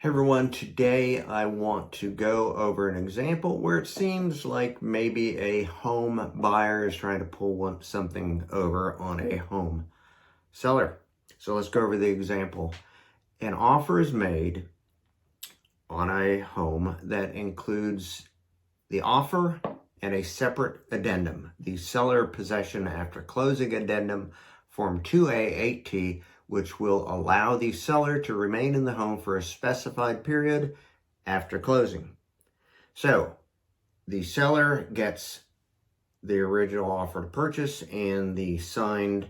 Hey everyone, today I want to go over an example where it seems like maybe a home buyer is trying to pull something over on a home seller. So let's go over the example. An offer is made on a home that includes the offer and a separate addendum. The seller possession after closing addendum, Form 2A-8T, which will allow the seller to remain in the home for a specified period after closing. So the seller gets the original offer to purchase and the signed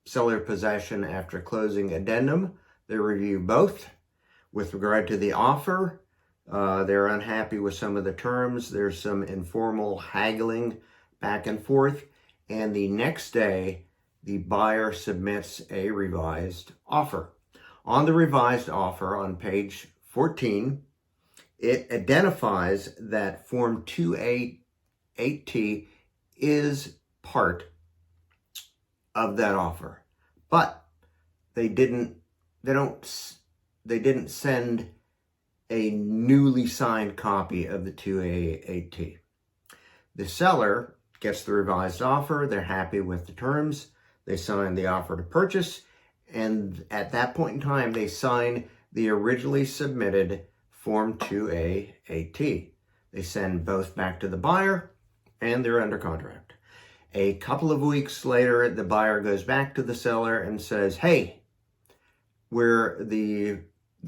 seller possession after closing addendum. They review both. With regard to the offer, they're unhappy with some of the terms. There's some informal haggling back and forth. And the next day, the buyer submits a revised offer. On the revised offer on page 14, it identifies that Form 2A-8T is part of that offer. But they didn't send a newly signed copy of the 2A-8T. The seller gets the revised offer. They're happy with the terms. They sign the offer to purchase, and at that point in time, they sign the originally submitted Form 2A-8T. They send both back to the buyer, and they're under contract. A couple of weeks later, the buyer goes back to the seller and says, hey, where the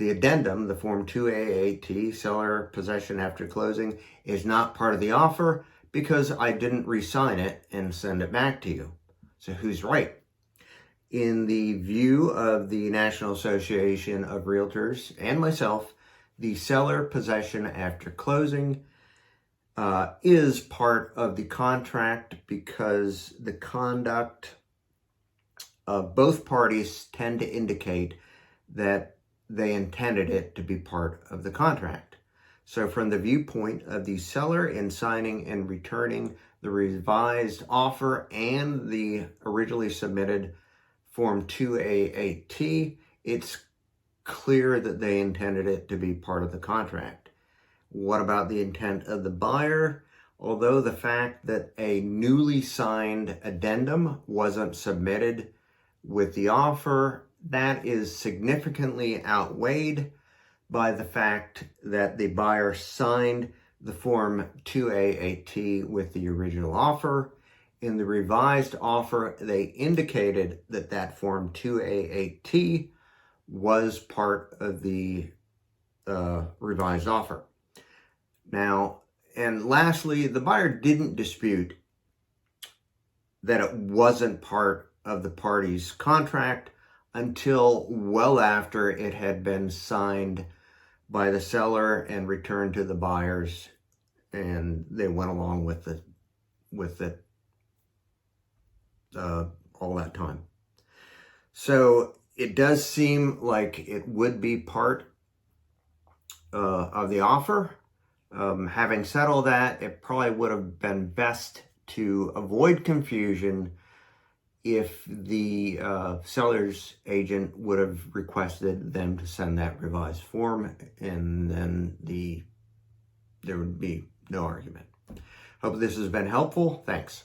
addendum, the Form 2A-8T, seller possession after closing, is not part of the offer because I didn't re-sign it and send it back to you. So who's right? In the view of the National Association of Realtors and myself, the seller possession after closing is part of the contract because the conduct of both parties tend to indicate that they intended it to be part of the contract. So from the viewpoint of the seller in signing and returning the revised offer and the originally submitted Form 2A-8T, it's clear that they intended it to be part of the contract. What about the intent of the buyer? Although the fact that a newly signed addendum wasn't submitted with the offer, that is significantly outweighed by the fact that the buyer signed the Form 2A-8T with the original offer. In the revised offer, they indicated that that Form 2A-8T was part of the revised offer. Now, and lastly, the buyer didn't dispute that it wasn't part of the party's contract until well after it had been signed by the seller and returned to the buyers, and they went along with it all that time. So it does seem like it would be part of the offer. Having said all that, it probably would have been best to avoid confusion if the seller's agent would have requested them to send that revised form, and then there would be no argument. Hope this has been helpful. Thanks.